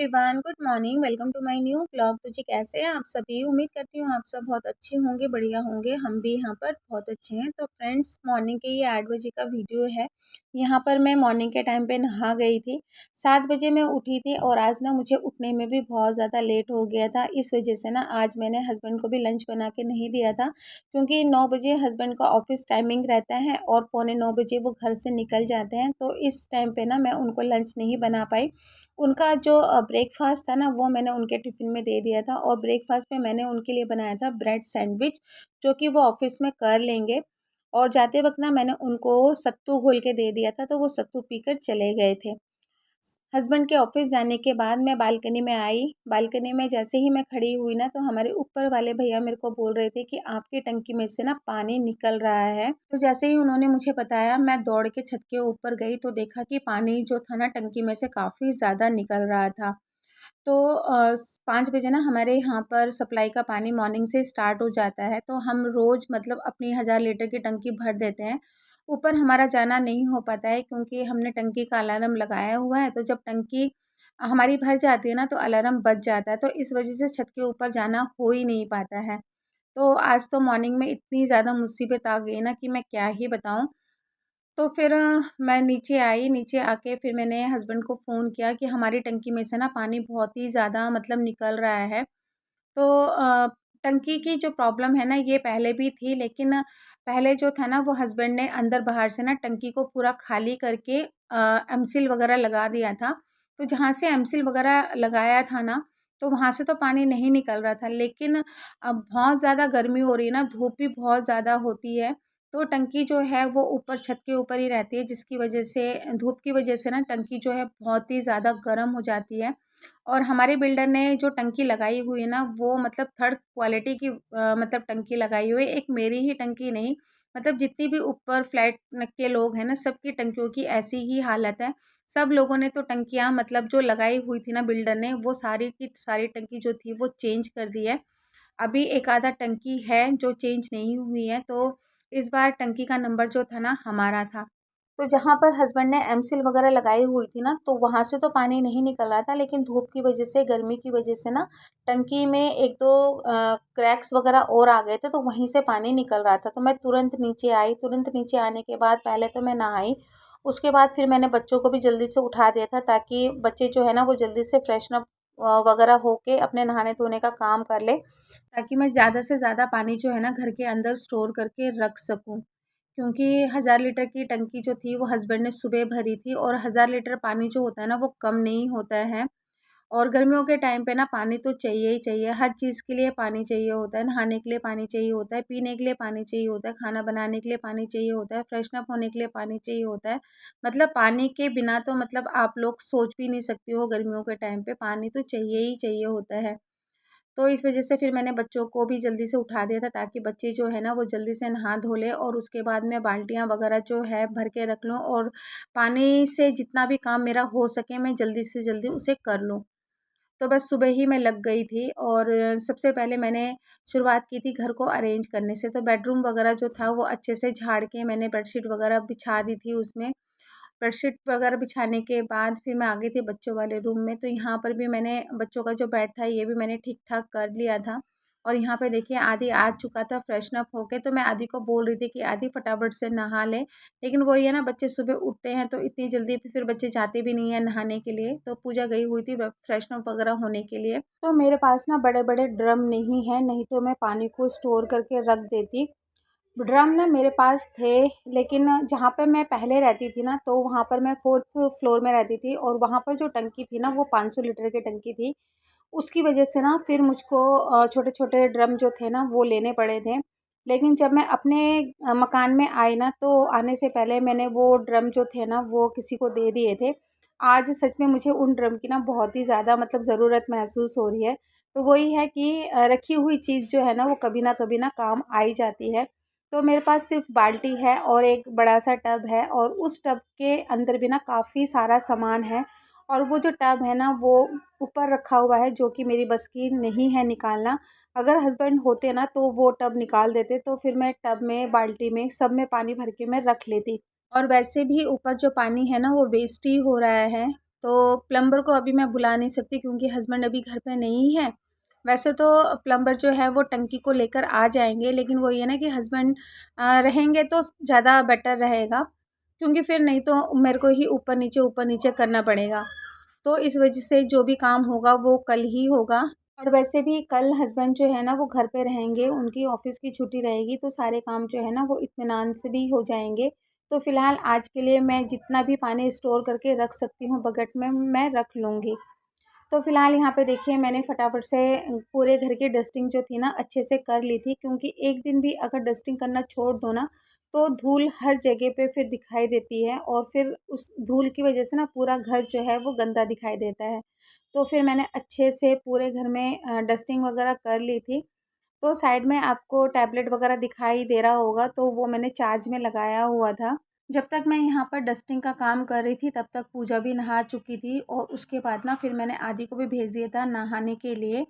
Everyone, good morning. Welcome to my new blog. तो जी कैसे हैं आप सभी? उम्मीद करती हूँ आप सब बहुत अच्छे होंगे, बढ़िया होंगे। हम भी यहाँ पर बहुत अच्छे हैं। तो फ्रेंड्स, मॉर्निंग के ये 8 बजे का वीडियो है। यहाँ पर मैं मॉर्निंग के टाइम पे नहा गई थी। 7 बजे मैं उठी थी और आज ना मुझे उठने में भी बहुत ज़्यादा लेट हो गया था। इस वजह से ना आज मैंने हस्बैंड को भी लंच बना के नहीं दिया था, क्योंकि 9 बजे हस्बैंड का ऑफिस टाइमिंग रहता है और पौने 9 बजे वो घर से निकल जाते हैं। तो इस टाइम पे ना मैं उनको लंच नहीं बना पाई। उनका जो ब्रेकफ़ास्ट था ना, वो मैंने उनके टिफ़िन में दे दिया था और ब्रेकफ़ास्ट में मैंने उनके लिए बनाया था ब्रेड सैंडविच, जो कि वो ऑफ़िस में कर लेंगे। और जाते वक़्त ना मैंने उनको सत्तू घोल के दे दिया था, तो वो सत्तू पीकर चले गए थे। हस्बैंड के ऑफिस जाने के बाद मैं बालकनी में आई। बालकनी में जैसे ही मैं खड़ी हुई ना, तो हमारे ऊपर वाले भैया मेरे को बोल रहे थे कि आपकी टंकी में से ना पानी निकल रहा है। तो जैसे ही उन्होंने मुझे बताया, मैं दौड़ के छत के ऊपर गई तो देखा कि पानी जो था ना टंकी में से काफ़ी ज़्यादा निकल रहा था। तो 5 बजे ना हमारे यहाँ पर सप्लाई का पानी मॉर्निंग से स्टार्ट हो जाता है, तो हम रोज़ मतलब अपनी 1000 लीटर की टंकी भर देते हैं। ऊपर हमारा जाना नहीं हो पाता है, क्योंकि हमने टंकी का अलार्म लगाया हुआ है, तो जब टंकी हमारी भर जाती है ना, तो अलार्म बज जाता है, तो इस वजह से छत के ऊपर जाना हो ही नहीं पाता है। तो आज तो मॉर्निंग में इतनी ज़्यादा मुसीबत आ गई ना कि मैं क्या ही बताऊँ। तो फिर मैं नीचे आई, नीचे आके फिर मैंने हस्बैंड को फ़ोन किया कि हमारी टंकी में से ना पानी बहुत ही ज़्यादा मतलब निकल रहा है। तो टंकी की जो प्रॉब्लम है ना, ये पहले भी थी, लेकिन पहले जो था ना, वो हस्बैंड ने अंदर-बाहर से ना टंकी को पूरा खाली करके एमसील वगैरह लगा दिया था। तो जहाँ से एमसील वगैरह लगाया था ना, तो वहाँ से तो पानी नहीं निकल रहा था, लेकिन अब बहुत ज़्यादा गर्मी हो रही है ना, धूप भी बहुत ज़्यादा होती है, तो टंकी जो है वो ऊपर छत के ऊपर ही रहती है, जिसकी वजह से धूप की वजह से ना टंकी जो है बहुत ही ज़्यादा गर्म हो जाती है। और हमारे बिल्डर ने जो टंकी लगाई हुई है ना, वो मतलब थर्ड क्वालिटी की मतलब टंकी लगाई हुई है। एक मेरी ही टंकी नहीं, मतलब जितनी भी ऊपर फ्लैट के लोग हैं ना, सबकी टंकियों की ऐसी ही हालत है। सब लोगों ने तो टंकियाँ मतलब जो लगाई हुई थी ना बिल्डर ने, वो सारी की सारी टंकी जो थी वो चेंज कर दी है। अभी एक आधा टंकी है जो चेंज नहीं हुई है, तो इस बार टंकी का नंबर जो था ना हमारा था। तो जहाँ पर हस्बैंड ने एमसील वगैरह लगाई हुई थी ना, तो वहाँ से तो पानी नहीं निकल रहा था, लेकिन धूप की वजह से, गर्मी की वजह से ना टंकी में 1-2 क्रैक्स वगैरह और आ गए थे, तो वहीं से पानी निकल रहा था। तो मैं तुरंत नीचे आई। तुरंत नीचे आने के बाद पहले तो मैं नहाई, उसके बाद फिर मैंने बच्चों को भी जल्दी से उठा दिया था, ताकि बच्चे जो है ना वो जल्दी से फ्रेशन अप वगैरह होके अपने नहाने धोने का काम कर ले, ताकि मैं ज़्यादा से ज़्यादा पानी जो है ना घर के अंदर स्टोर करके रख सकूँ। क्योंकि 1000 लीटर की टंकी जो थी वो हस्बैंड ने सुबह भरी थी, और 1000 लीटर पानी जो होता है ना, वो कम नहीं होता है। और गर्मियों के टाइम पे ना पानी तो चाहिए ही चाहिए, हर चीज़ के लिए पानी चाहिए होता है। नहाने के लिए पानी चाहिए होता है, पीने के लिए पानी चाहिए होता है, खाना बनाने के लिए पानी चाहिए होता है, फ्रेशन अप होने के लिए पानी चाहिए होता है। मतलब पानी के बिना तो मतलब आप लोग सोच भी नहीं सकते हो, गर्मियों के टाइम पे पानी तो चाहिए ही चाहिए होता है। तो इस वजह से फिर मैंने बच्चों को भी जल्दी से उठा दिया था, ताकि बच्चे जो है ना वो जल्दी से नहा धो लें, और उसके बाद मैं बाल्टियाँ वगैरह जो है भर के रख लूँ, और पानी से जितना भी काम मेरा हो सके मैं जल्दी से जल्दी उसे कर लूँ। तो बस सुबह ही मैं लग गई थी, और सबसे पहले मैंने शुरुआत की थी घर को अरेंज करने से। तो बेडरूम वगैरह जो था वो अच्छे से झाड़ के मैंने बेडशीट वगैरह बिछा दी थी उसमें। बेडशीट वगैरह बिछाने के बाद फिर मैं आ गई थी बच्चों वाले रूम में। तो यहाँ पर भी मैंने बच्चों का जो बेड था ये भी मैंने ठीक-ठाक कर लिया था। और यहाँ पे देखिए आदि आ चुका था फ्रेशन अप होके, तो मैं आदि को बोल रही थी कि आदि फटाफट से नहा ले। लेकिन वही है ना, बच्चे सुबह उठते हैं तो इतनी जल्दी फिर बच्चे जाते भी नहीं है नहाने के लिए। तो पूजा गई हुई थी फ्रेशन अप वगैरह होने के लिए। तो मेरे पास ना बड़े-बड़े ड्रम नहीं है, नहीं तो मैं पानी को स्टोर करके रख देती। ड्रम ना मेरे पास थे, लेकिन जहाँ पे मैं पहले रहती थी ना, तो वहाँ पर मैं 4th फ्लोर में रहती थी, और वहाँ पर जो टंकी थी ना वो 500 लीटर की टंकी थी। उसकी वजह से ना फिर मुझको छोटे-छोटे ड्रम जो थे ना वो लेने पड़े थे। लेकिन जब मैं अपने मकान में आई ना, तो आने से पहले मैंने वो ड्रम जो थे ना वो किसी को दे दिए थे। आज सच में मुझे उन ड्रम की ना बहुत ही ज़्यादा मतलब ज़रूरत महसूस हो रही है। तो वही है कि रखी हुई चीज़ जो है ना वो कभी ना काम आ ही जाती है। तो मेरे पास सिर्फ़ बाल्टी है और एक बड़ा-सा टब है, और उस टब के अंदर भी ना काफ़ी सारा सामान है। और वो जो टब है ना वो ऊपर रखा हुआ है, जो कि मेरी बस की नहीं है निकालना। अगर हस्बैंड होते ना तो वो टब निकाल देते, तो फिर मैं टब में, बाल्टी में, सब में पानी भर के मैं रख लेती। और वैसे भी ऊपर जो पानी है ना वो वेस्ट ही हो रहा है। तो प्लम्बर को अभी मैं बुला नहीं सकती क्योंकि हस्बैंड अभी घर पे नहीं है। वैसे तो प्लम्बर जो है वो टंकी को लेकर आ जाएंगे, लेकिन वो ये ना कि हस्बैंड रहेंगे तो ज़्यादा बेटर रहेगा, क्योंकि फिर नहीं तो मेरे को ही ऊपर नीचे करना पड़ेगा। तो इस वजह से जो भी काम होगा वो कल ही होगा। और वैसे भी कल हस्बैंड जो है ना वो घर पे रहेंगे, उनकी ऑफिस की छुट्टी रहेगी, तो सारे काम जो है ना वो इत्मीनान से भी हो जाएंगे। तो फ़िलहाल आज के लिए मैं जितना भी पानी स्टोर करके रख सकती हूँ बकेट में, मैं रख लूँगी। तो फ़िलहाल यहाँ पे देखिए मैंने फटाफट से पूरे घर की डस्टिंग जो थी ना अच्छे से कर ली थी, क्योंकि एक दिन भी अगर डस्टिंग करना छोड़ दो ना तो धूल हर जगह पे फिर दिखाई देती है, और फिर उस धूल की वजह से ना पूरा घर जो है वो गंदा दिखाई देता है। तो फिर मैंने अच्छे से पूरे घर में डस्टिंग वगैरह कर ली थी। तो साइड में आपको टैबलेट वगैरह दिखाई दे रहा होगा, तो वो मैंने चार्ज में लगाया हुआ था। जब तक मैं यहाँ पर डस्टिंग का काम कर रही थी तब तक पूजा भी नहा चुकी थी, और उसके बाद ना फिर मैंने आदि को भी भेज दिया था नहाने के लिए।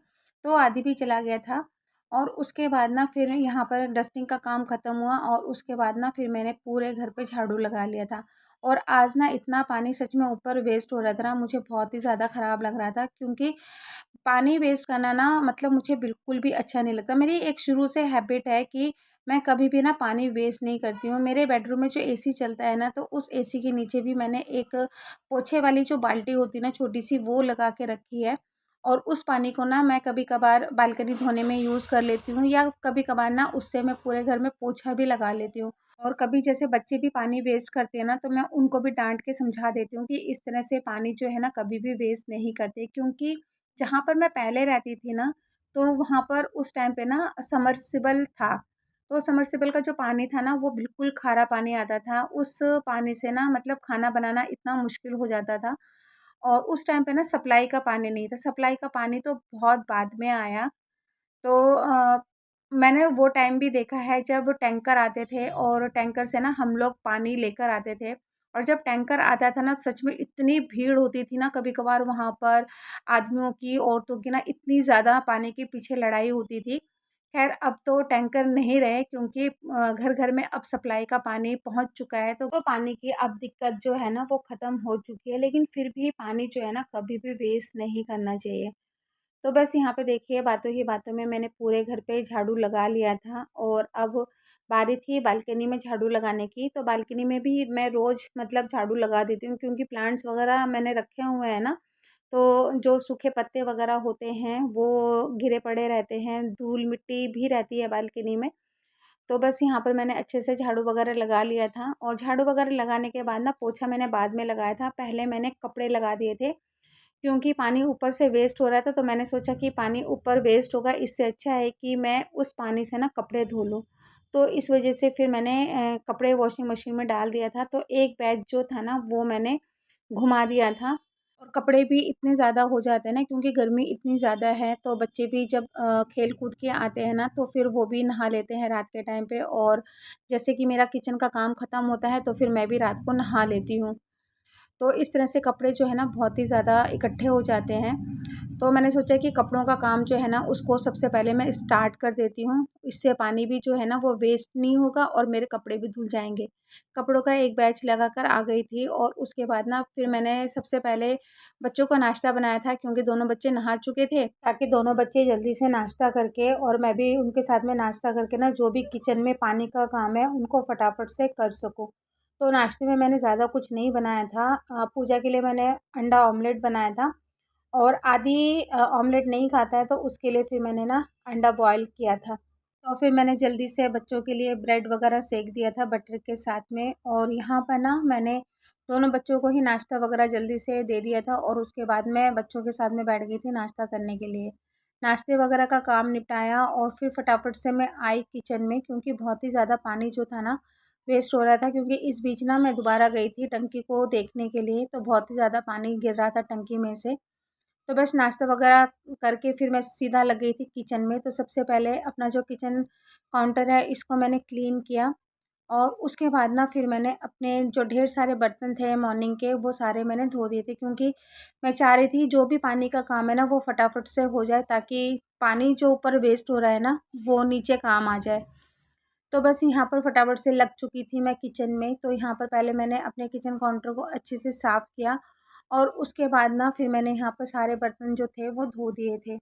तो आदि भी चला गया था, और उसके बाद ना फिर यहाँ पर डस्टिंग का काम ख़त्म हुआ, और उसके बाद ना फिर मैंने पूरे घर पे झाड़ू लगा लिया था। और आज ना इतना पानी सच में ऊपर वेस्ट हो रहा था ना, मुझे बहुत ही ज़्यादा ख़राब लग रहा था, क्योंकि पानी वेस्ट करना ना मतलब मुझे बिल्कुल भी अच्छा नहीं लगता। मेरी एक शुरू से हैबिट है कि मैं कभी भी ना पानी वेस्ट नहीं करती हूँ। मेरे बेडरूम में जो एसी चलता है ना, तो उस एसी के नीचे भी मैंने एक पोछे वाली जो बाल्टी होती है ना छोटी-सी, वो लगा के रखी है। और उस पानी को ना मैं कभी-कभार बालकनी धोने में यूज़ कर लेती हूँ, या कभी-कभार ना उससे मैं पूरे घर में पोछा भी लगा लेती हूँ। और कभी जैसे बच्चे भी पानी वेस्ट करते हैं ना, तो मैं उनको भी डाँट के समझा देती हूँ कि इस तरह से पानी जो है ना कभी भी वेस्ट नहीं करते। क्योंकि जहाँ पर मैं पहले रहती थी ना, तो वहाँ पर उस टाइम पे ना समरसिबल था। तो समरसिबल का जो पानी था ना वो बिल्कुल खारा पानी आता था। उस पानी से ना मतलब खाना बनाना इतना मुश्किल हो जाता था, और उस टाइम पे ना सप्लाई का पानी नहीं था। सप्लाई का पानी तो बहुत बाद में आया। तो मैंने वो टाइम भी देखा है जब टैंकर आते थे, और टैंकर से ना हम लोग पानी लेकर आते थे। और जब टैंकर आता था ना सच में इतनी भीड़ होती थी ना, कभी-कभार वहाँ पर आदमियों की, औरतों की ना इतनी ज़्यादा पानी के पीछे लड़ाई होती थी। ख़ैर अब तो टैंकर नहीं रहे, क्योंकि घर-घर में अब सप्लाई का पानी पहुँच चुका है, तो पानी की अब दिक्कत जो है ना वो ख़त्म हो चुकी है। लेकिन फिर भी पानी जो है ना कभी भी वेस्ट नहीं करना चाहिए। तो बस यहाँ पे देखिए बातों ही बातों में मैंने पूरे घर पे झाड़ू लगा लिया था, और अब बारी थी बालकनी में झाड़ू लगाने की। तो बालकनी में भी मैं रोज़ मतलब झाड़ू लगा देती हूँ, क्योंकि प्लांट्स वगैरह मैंने रखे हुए हैं ना, तो जो सूखे पत्ते वगैरह होते हैं वो गिरे पड़े रहते हैं, धूल मिट्टी भी रहती है बालकनी में। तो बस यहाँ पर मैंने अच्छे से झाड़ू वगैरह लगा लिया था, और झाड़ू वगैरह लगाने के बाद ना पोछा मैंने बाद में लगाया था। पहले मैंने कपड़े लगा दिए थे, क्योंकि पानी ऊपर से वेस्ट हो रहा था, तो मैंने सोचा कि पानी ऊपर वेस्ट होगा, इससे अच्छा है कि मैं उस पानी से ना कपड़े धो लूँ। तो इस वजह से फिर मैंने कपड़े वॉशिंग मशीन में डाल दिया था। तो एक बैच जो था ना वो मैंने घुमा दिया था। और कपड़े भी इतने ज़्यादा हो जाते हैं ना, क्योंकि गर्मी इतनी ज़्यादा है, तो बच्चे भी जब खेल कूद के आते हैं ना तो फिर वो भी नहा लेते हैं रात के टाइम पे। और जैसे कि मेरा किचन का काम ख़त्म होता है तो फिर मैं भी रात को नहा लेती हूँ। तो इस तरह से कपड़े जो है ना बहुत ही ज़्यादा इकट्ठे हो जाते हैं। तो मैंने सोचा कि कपड़ों का काम जो है ना उसको सबसे पहले मैं स्टार्ट कर देती हूँ। इससे पानी भी जो है ना वो वेस्ट नहीं होगा, और मेरे कपड़े भी धुल जाएँगे। कपड़ों का एक बैच लगा कर आ गई थी, और उसके बाद ना फिर मैंने सबसे पहले बच्चों को नाश्ता बनाया था, क्योंकि दोनों बच्चे नहा चुके थे, ताकि दोनों बच्चे जल्दी से नाश्ता करके और मैं भी उनके साथ में नाश्ता करके ना जो भी किचन में पानी का काम है उनको फटाफट से कर सकूँ। तो नाश्ते में मैंने ज़्यादा कुछ नहीं बनाया था। पूजा के लिए मैंने अंडा ऑमलेट बनाया था, और आदि ऑमलेट नहीं खाता है, तो उसके लिए फिर मैंने ना अंडा बॉयल किया था। तो फिर मैंने जल्दी से बच्चों के लिए ब्रेड वगैरह सेक दिया था बटर के साथ में, और यहाँ पर ना मैंने दोनों बच्चों को ही नाश्ता वगैरह जल्दी से दे दिया था, और उसके बाद मैं बच्चों के साथ में बैठ गई थी नाश्ता करने के लिए। नाश्ते वगैरह का काम निपटाया, और फिर फटाफट से मैं आई किचन में, क्योंकि बहुत ही ज़्यादा पानी जो था ना वेस्ट हो रहा था। क्योंकि इस बीच ना मैं दोबारा गई थी टंकी को देखने के लिए, तो बहुत ही ज़्यादा पानी गिर रहा था टंकी में से। तो बस नाश्ता वगैरह करके फिर मैं सीधा लग गई थी किचन में। तो सबसे पहले अपना जो किचन काउंटर है इसको मैंने क्लीन किया, और उसके बाद ना फिर मैंने अपने जो ढेर सारे बर्तन थे मॉर्निंग के वो सारे मैंने धो दिए थे, क्योंकि मैं चाह रही थी जो भी पानी का काम है ना वो फटाफट से हो जाए, ताकि पानी जो ऊपर वेस्ट हो रहा है ना वो नीचे काम आ जाए। तो बस यहाँ पर फटाफट से लग चुकी थी मैं किचन में। तो यहाँ पर पहले मैंने अपने किचन काउंटर को अच्छे से साफ़ किया, और उसके बाद ना फिर मैंने यहाँ पर सारे बर्तन जो थे वो धो दिए थे।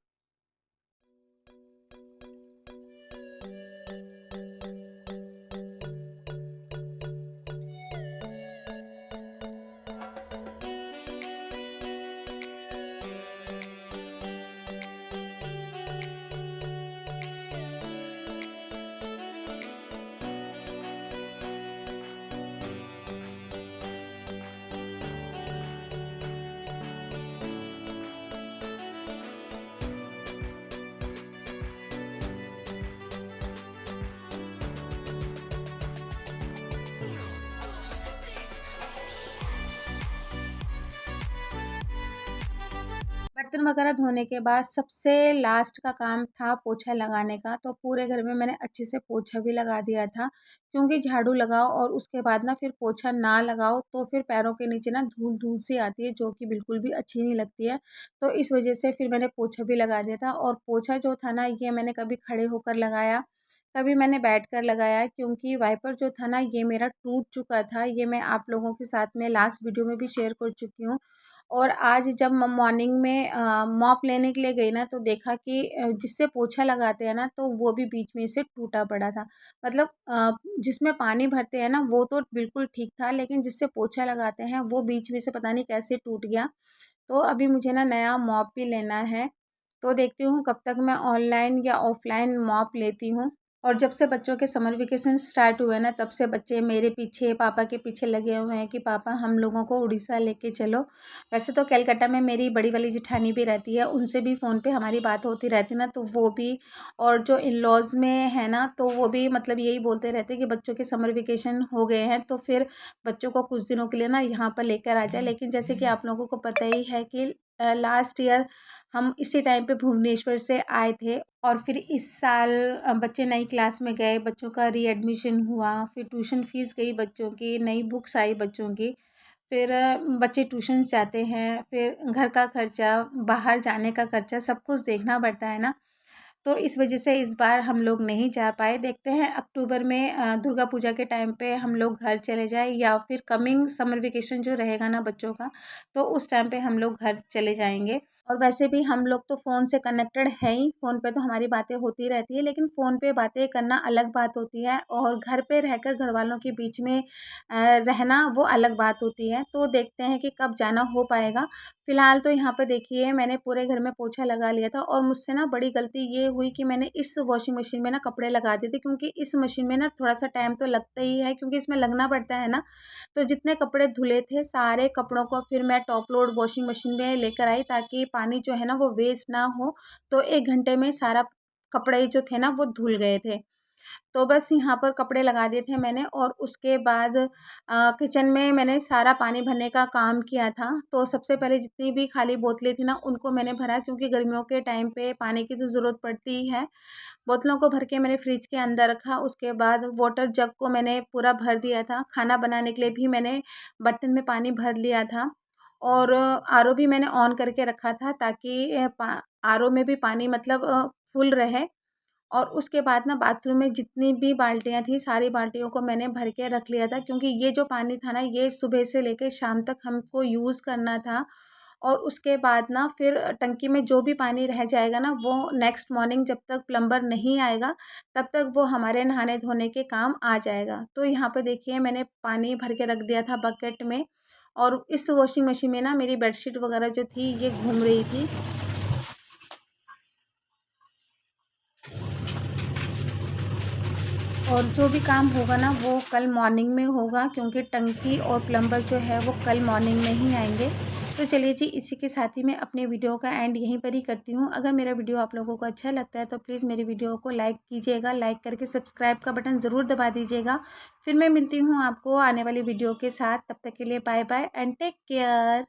बर्तन वगैरह धोने के बाद सबसे लास्ट का काम था पोछा लगाने का। तो पूरे घर में मैंने अच्छे से पोछा भी लगा दिया था, क्योंकि झाड़ू लगाओ और उसके बाद ना फिर पोछा ना लगाओ तो फिर पैरों के नीचे ना धूल धूल सी आती है, जो कि बिल्कुल भी अच्छी नहीं लगती है। तो इस वजह से फिर मैंने पोछा भी लगा दिया था। और पोछा जो था ना, ये मैंने कभी खड़े होकर लगाया, कभी मैंने बैठ कर लगाया, क्योंकि वाइपर जो था ना ये मेरा टूट चुका था। ये मैं आप लोगों के साथ में लास्ट वीडियो में भी शेयर कर चुकी हूँ। और आज जब मॉर्निंग में मॉप लेने के लिए गई ना, तो देखा कि जिससे पोछा लगाते हैं ना, तो वो भी बीच में से टूटा पड़ा था। मतलब जिसमें पानी भरते हैं ना वो तो बिल्कुल ठीक था, लेकिन जिससे पोछा लगाते हैं वो बीच में से पता नहीं कैसे टूट गया। तो अभी मुझे ना नया मॉप भी लेना है। तो देखती हूँ कब तक मैं ऑनलाइन या ऑफलाइन मॉप लेती हूँ। और जब से बच्चों के समर वेकेशन स्टार्ट हुए ना, तब से बच्चे मेरे पीछे, पापा के पीछे लगे हुए हैं कि पापा हम लोगों को उड़ीसा लेके चलो। वैसे तो कलकत्ता में मेरी बड़ी वाली जेठानी भी रहती है, उनसे भी फ़ोन पे हमारी बात होती रहती ना, तो वो भी, और जो इन लॉज़ में है ना, तो वो भी मतलब यही बोलते रहते कि बच्चों के समर वेकेशन हो गए हैं तो फिर बच्चों को कुछ दिनों के लिए ना यहाँ पर लेकर आ जाए। लेकिन जैसे कि आप लोगों को पता ही है कि लास्ट ईयर हम इसी टाइम पे भुवनेश्वर से आए थे, और फिर इस साल बच्चे नई क्लास में गए, बच्चों का रीएडमिशन हुआ, फिर ट्यूशन फ़ीस गई बच्चों की, नई बुक्स आई बच्चों की, फिर बच्चे ट्यूशन जाते हैं, फिर घर का खर्चा, बाहर जाने का खर्चा, सब कुछ देखना पड़ता है ना। तो इस वजह से इस बार हम लोग नहीं जा पाए। देखते हैं अक्टूबर में दुर्गा पूजा के टाइम पे हम लोग घर चले जाएँ, या फिर कमिंग समर वेकेशन जो रहेगा ना बच्चों का, तो उस टाइम पे हम लोग घर चले जाएंगे। और वैसे भी हम लोग तो फ़ोन से कनेक्टेड है ही, फ़ोन पे तो हमारी बातें होती रहती है, लेकिन फ़ोन पे बातें करना अलग बात होती है, और घर पे रहकर घर वालों के बीच में रहना वो अलग बात होती है। तो देखते हैं कि कब जाना हो पाएगा। फ़िलहाल तो यहाँ पे देखिए मैंने पूरे घर में पोछा लगा लिया था, और मुझसे ना बड़ी गलती ये हुई कि मैंने इस वॉशिंग मशीन में ना कपड़े लगा दिए थे, क्योंकि इस मशीन में ना थोड़ा-सा टाइम तो लगता ही है, क्योंकि इसमें लगना पड़ता है ना। तो जितने कपड़े धुले थे सारे कपड़ों को फिर मैं टॉप लोड वॉशिंग मशीन में लेकर आई, ताकि पानी जो है ना वो वेस्ट ना हो। तो 1 घंटे में सारा कपड़े जो थे ना वो धुल गए थे। तो बस यहाँ पर कपड़े लगा दिए थे मैंने, और उसके बाद किचन में मैंने सारा पानी भरने का काम किया था। तो सबसे पहले जितनी भी खाली बोतलें थी ना उनको मैंने भरा, क्योंकि गर्मियों के टाइम पे पानी की तो ज़रूरत पड़ती ही है। बोतलों को भर के मैंने फ्रिज के अंदर रखा। उसके बाद वाटर जग को मैंने पूरा भर दिया था। खाना बनाने के लिए भी मैंने बर्तन में पानी भर लिया था, और आरओ भी मैंने ऑन करके रखा था, ताकि आरओ में भी पानी मतलब फुल रहे। और उसके बाद ना बाथरूम में जितनी भी बाल्टियाँ थी सारी बाल्टियों को मैंने भर के रख लिया था, क्योंकि ये जो पानी था ना ये सुबह से लेकर शाम तक हमको यूज़ करना था। और उसके बाद ना फिर टंकी में जो भी पानी रह जाएगा ना वो नेक्स्ट मॉर्निंग जब तक प्लम्बर नहीं आएगा तब तक वो हमारे नहाने धोने के काम आ जाएगा। तो यहाँ पे देखिए मैंने पानी भर के रख दिया था बकेट में, और इस वॉशिंग मशीन में ना मेरी बेडशीट वगैरह जो थी ये घूम रही थी। और जो भी काम होगा ना वो कल मॉर्निंग में होगा, क्योंकि टंकी और प्लम्बर जो है वो कल मॉर्निंग में ही आएंगे। तो चलिए जी, इसी के साथ ही मैं अपने वीडियो का एंड यहीं पर ही करती हूँ। अगर मेरा वीडियो आप लोगों को अच्छा लगता है तो प्लीज़ मेरी वीडियो को लाइक कीजिएगा, लाइक करके सब्सक्राइब का बटन ज़रूर दबा दीजिएगा। फिर मैं मिलती हूँ आपको आने वाली वीडियो के साथ। तब तक के लिए bye bye and take care.